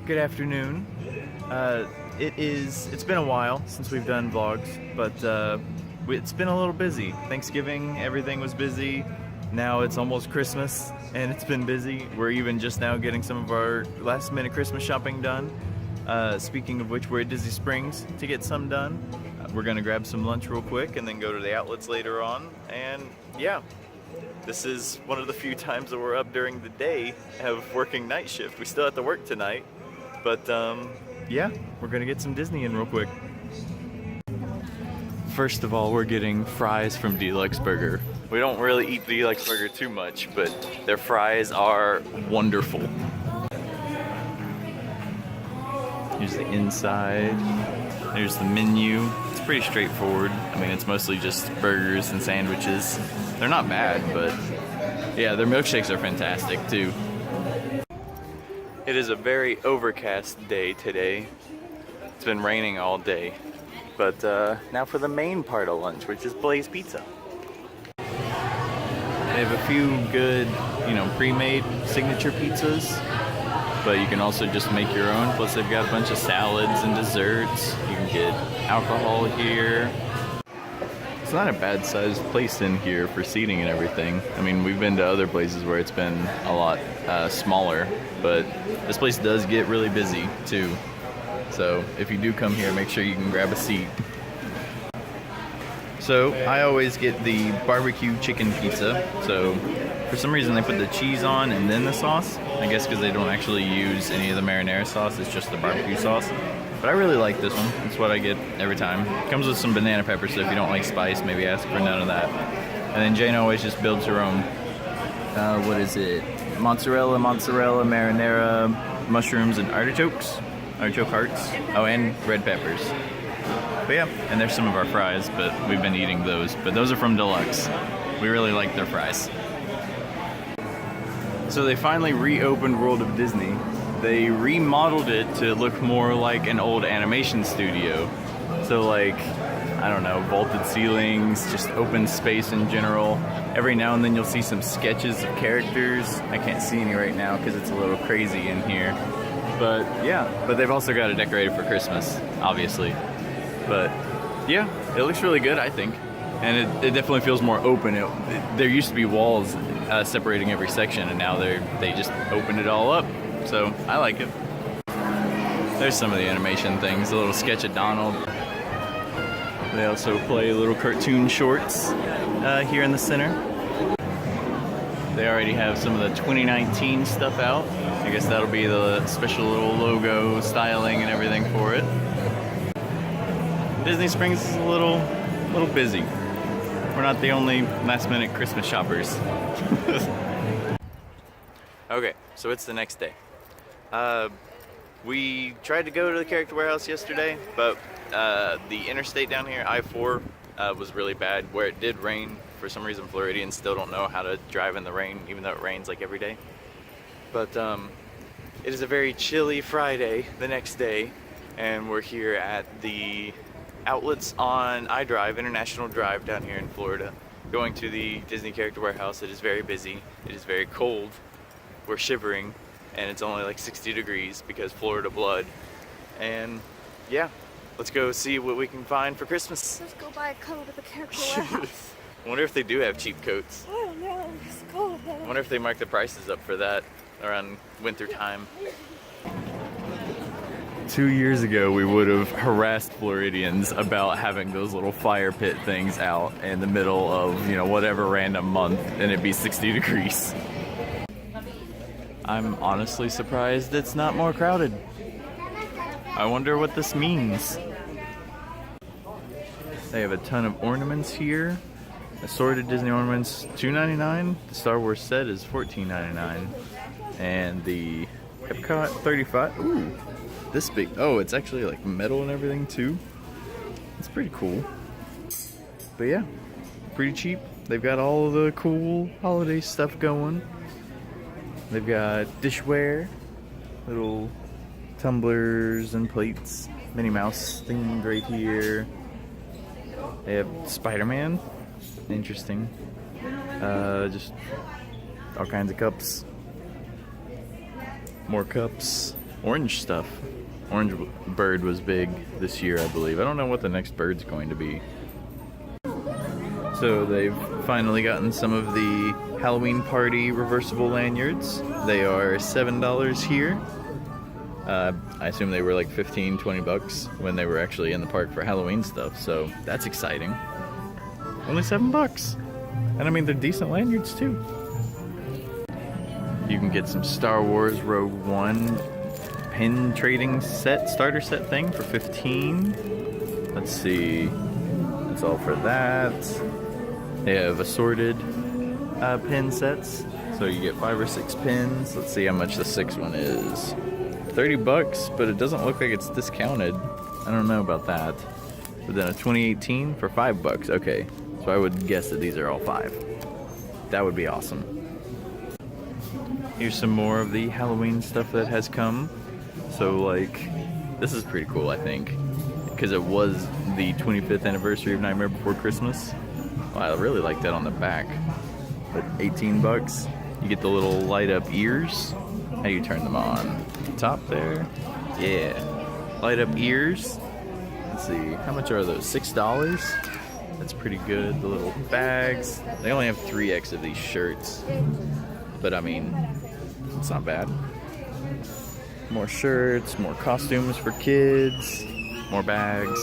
Good afternoon. It's been a while since we've done vlogs, but it's been a little busy. Thanksgiving, everything was busy. Now it's almost Christmas and it's been busy. We're even just now getting some of our last minute Christmas shopping done. Speaking of which, we're at Disney Springs to get some done. We're gonna grab some lunch real quick and then go to the outlets later on. And yeah, this is one of the few times that we're up during the day of working night shift. We still have to work tonight, but yeah, we're gonna get some Disney in real quick. First of all, we're getting fries from Deluxe Burger. We don't really eat Deluxe Burger too much, but their fries are wonderful. Here's the inside. There's the menu. It's pretty straightforward. I mean, it's mostly just burgers and sandwiches. They're not bad, but yeah, their milkshakes are fantastic too. It is a very overcast day today. It's been raining all day. But now for the main part of lunch, which is Blaze Pizza. They have a few good, pre-made signature pizzas, but you can also just make your own. Plus they've got a bunch of salads and desserts. You can get alcohol here. It's not a bad sized place in here for seating and everything. I mean, we've been to other places where it's been a lot smaller, but this place does get really busy too. So if you do come here, make sure you can grab a seat. So I always get the barbecue chicken pizza. So for some reason they put the cheese on and then the sauce. I guess because they don't actually use any of the marinara sauce, it's just the barbecue sauce. But I really like this one. It's what I get every time. It comes with some banana pepper, so if you don't like spice, maybe ask for none of that. And then Jane always just builds her own, what is it? Mozzarella, marinara, mushrooms, and artichokes. Artichoke hearts. Oh, and red peppers. But yeah, and there's some of our fries, but we've been eating those. But those are from Deluxe. We really like their fries. So they finally reopened World of Disney. They remodeled it to look more like an old animation studio. So like, I don't know, vaulted ceilings, just open space in general. Every now and then you'll see some sketches of characters. I can't see any right now because it's a little crazy in here. But yeah, but they've also got it decorated for Christmas, obviously. But yeah, it looks really good, I think. And it definitely feels more open. There used to be walls separating every section, and now they just opened it all up. So I like it. There's some of the animation things, a little sketch of Donald. They also play little cartoon shorts here in the center. They already have some of the 2019 stuff out. I guess that'll be the special little logo styling and everything for it. Disney Springs is a little busy. We're not the only last minute Christmas shoppers. Okay, so it's the next day. We tried to go to the character warehouse yesterday, but the interstate down here, I-4, was really bad. Where it did rain, for some reason Floridians still don't know how to drive in the rain, even though it rains like every day. But it is a very chilly Friday the next day, and we're here at the outlets on I-Drive, International Drive down here in Florida, going to the Disney character warehouse. It is very busy. It is very cold. We're shivering, and it's only like 60 degrees because Florida blood. And yeah, let's go see what we can find for Christmas. Let's go buy a coat at the character warehouse. I wonder if they do have cheap coats. I don't know. Let's go. I wonder if they mark the prices up for that around winter time. 2 years ago, we would have harassed Floridians about having those little fire pit things out in the middle of, whatever random month, and it'd be 60 degrees. I'm honestly surprised it's not more crowded. I wonder what this means. They have a ton of ornaments here. Assorted Disney ornaments, $2.99. The Star Wars set is $14.99. And the Epcot, $35. Ooh, this big. Oh, it's actually like metal and everything too. It's pretty cool. But yeah, pretty cheap. They've got all the cool holiday stuff going. They've got dishware, little tumblers and plates, Minnie Mouse themed right here. They have Spider-Man, interesting. Just all kinds of cups, more cups. orange stuff. Orange bird was big this year, I believe. I don't know what the next bird's going to be. So they've finally gotten some of the Halloween party reversible lanyards. They are $7 here. I assume they were like 15, 20 bucks when they were actually in the park for Halloween stuff, so that's exciting. Only $7. And I mean, they're decent lanyards too. You can get some Star Wars Rogue One pin trading set, starter set thing for 15. Let's see. That's all for that. They have assorted pin sets. So you get 5 or 6 pins. Let's see how much the 6th one is. 30 bucks, but it doesn't look like it's discounted. I don't know about that. But then a 2018 for 5 bucks. Okay, so I would guess that these are all 5. That would be awesome. Here's some more of the Halloween stuff that has come. So like, this is pretty cool, I think, because it was the 25th anniversary of Nightmare Before Christmas. Well, I really like that on the back. But 18 bucks, you get the little light up ears. How do you turn them on? Top there? Yeah. Light up ears. Let's see, how much are those? $6? That's pretty good. The little bags. They only have 3X of these shirts. But I mean, it's not bad. More shirts, more costumes for kids, more bags.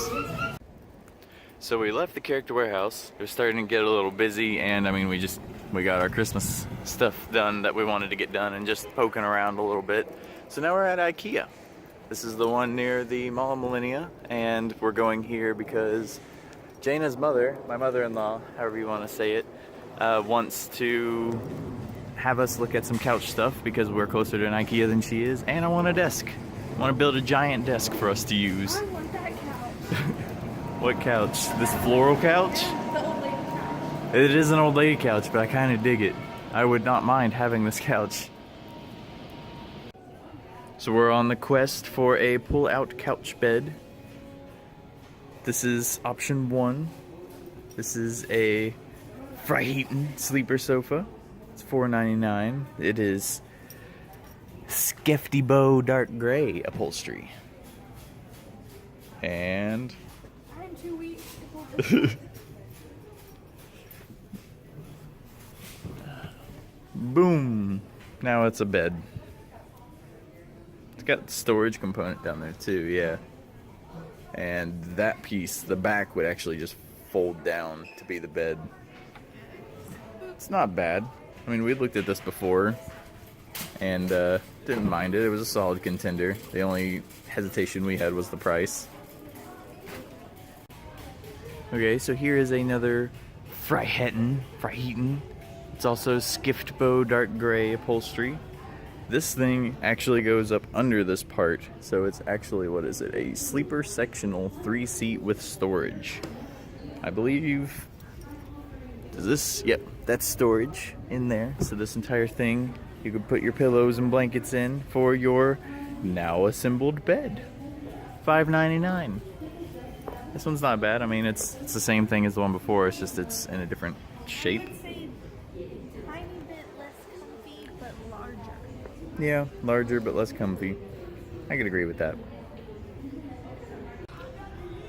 So we left the character warehouse. It was starting to get a little busy, and I mean, we got our Christmas stuff done that we wanted to get done and just poking around a little bit. So now we're at Ikea. This is the one near the Mall of Millennia, and we're going here because Jaina's mother, my mother-in-law, however you want to say it, wants to have us look at some couch stuff because we're closer to an Ikea than she is, and I want a desk. I want to build a giant desk for us to use. I want that couch. What couch? This floral couch? The old lady couch. It is an old lady couch, but I kind of dig it. I would not mind having this couch. So we're on the quest for a pull-out couch bed. This is option 1. This is a Freiheiten sleeper sofa. It's $4.99. It is Skefty Bow dark gray upholstery. And I'm too weak to pull this. boom! Now it's a bed. It's got the storage component down there too, yeah. And that piece, the back, would actually just fold down to be the bed. It's not bad. I mean, we looked at this before and didn't mind it. It was a solid contender. The only hesitation we had was the price. Okay, so here is another Freiheiten. It's also Skift Bow dark gray upholstery. This thing actually goes up under this part, so it's actually, what is it, a sleeper sectional 3-seat with storage. I believe, does this, yep, that's storage in there. So this entire thing, you could put your pillows and blankets in for your now assembled bed. $5.99. This one's not bad. I mean, it's the same thing as the one before, it's just it's in a different shape. I would say tiny bit less comfy, but larger. Yeah, larger but less comfy. I could agree with that.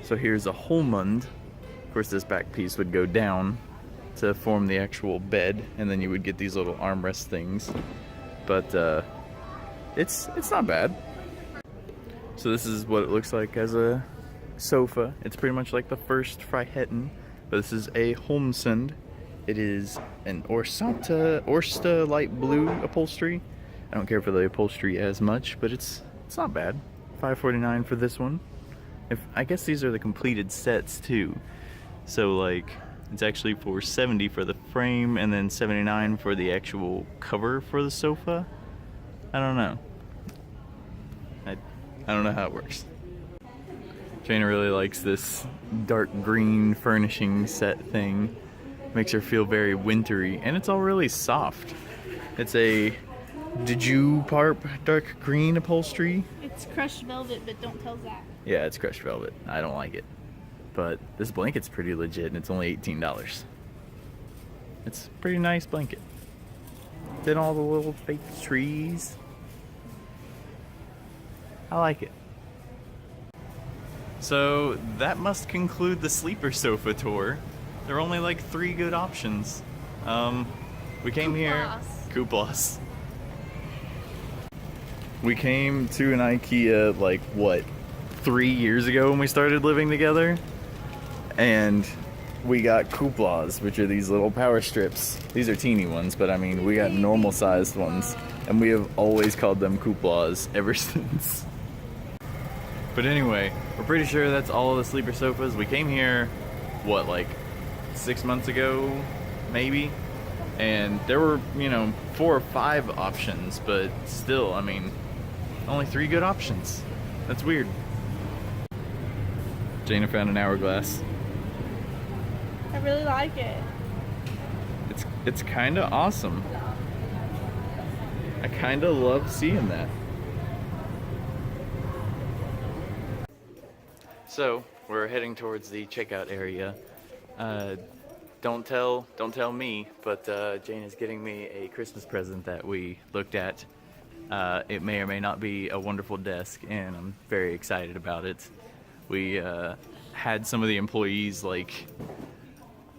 So here's a Holmund. Of course, this back piece would go down to form the actual bed, and then you would get these little armrest things. But it's not bad. So this is what it looks like as a sofa. It's pretty much like the first Freiheiten, but this is a Holmsund. It is an Orsta light blue upholstery. I don't care for the upholstery as much, but it's not bad. $5.49 for this one. I guess these are the completed sets too. So like, it's actually $4.70 for the frame and then $79 for the actual cover for the sofa. I don't know. I don't know how it works. Jaina really likes this dark green furnishing set thing. Makes her feel very wintry, and it's all really soft. It's a Parp dark green upholstery. It's crushed velvet, but don't tell Zach. Yeah, it's crushed velvet. I don't like it. But this blanket's pretty legit, and it's only $18. It's a pretty nice blanket. Then all the little fake trees. I like it. So that must conclude the sleeper sofa tour. There are only like 3 good options. We came here. Couplas. We came to an Ikea like what, 3 years ago when we started living together, and we got couplas, which are these little power strips. These are teeny ones, but I mean we got normal sized ones, and we have always called them couplas ever since. But anyway, we're pretty sure that's all of the sleeper sofas. We came here, what, like 6 months ago, maybe? And there were, you know, 4 or 5 options, but still, I mean, only 3 good options. That's weird. Jana found an hourglass. I really like it. It's kind of awesome. I kind of love seeing that. So we're heading towards the checkout area. Don't tell me, but Jane is getting me a Christmas present that we looked at. It may or may not be a wonderful desk, and I'm very excited about it. We had some of the employees, like,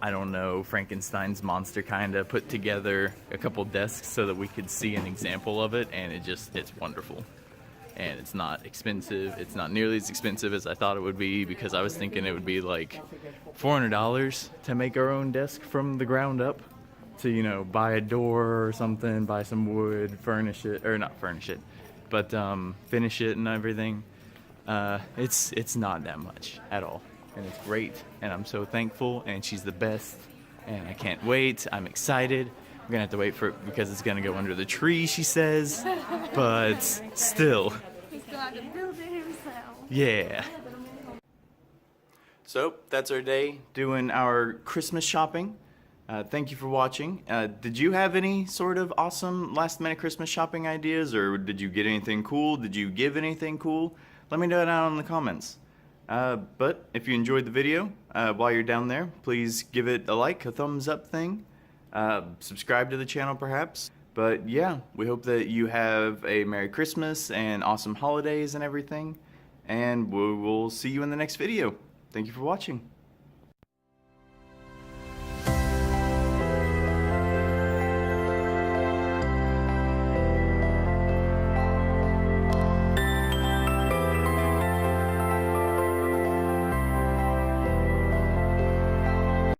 I don't know, Frankenstein's monster kinda, put together a couple desks so that we could see an example of it, and it's wonderful. And it's not expensive. It's not nearly as expensive as I thought it would be, because I was thinking it would be like $400 to make our own desk from the ground up, to, you know, buy a door or something, buy some wood, furnish it, or not furnish it, but finish it and everything. It's not that much at all, and it's great, and I'm so thankful, and she's the best, and I can't wait. I'm excited. I'm gonna have to wait for it because it's gonna go under the tree, she says, but still. He's gonna have to build it himself. Yeah. So that's our day doing our Christmas shopping. Thank you for watching. Did you have any sort of awesome last minute Christmas shopping ideas, or did you get anything cool? Did you give anything cool? Let me know down in the comments. But if you enjoyed the video, while you're down there, please give it a like, a thumbs up thing. Subscribe to the channel perhaps. But yeah, we hope that you have a Merry Christmas and awesome holidays and everything. And we will see you in the next video. Thank you for watching.